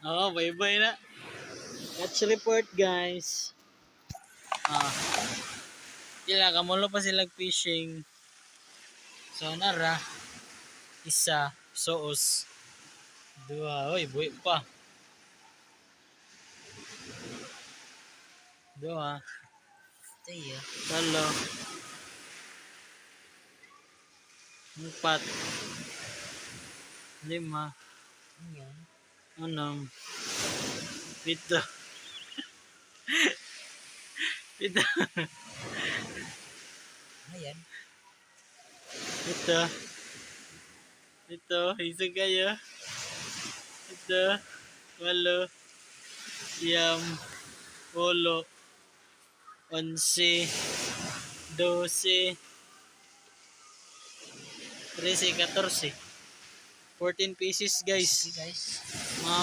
Oh, bye-bye na. Catch report, guys. Ah, sila kamulo pa sila fishing. So nara isa soos. Dua, oy, buhi pa. Dua, Tayo. talo, empat, lima, Ayan. enam, pito, pito, Ayan. pito, pito, isa kayo. Pito, walo, siyam, walo, 11, 12, 13, 14. 14 pieces, guys. Sige guys. Mga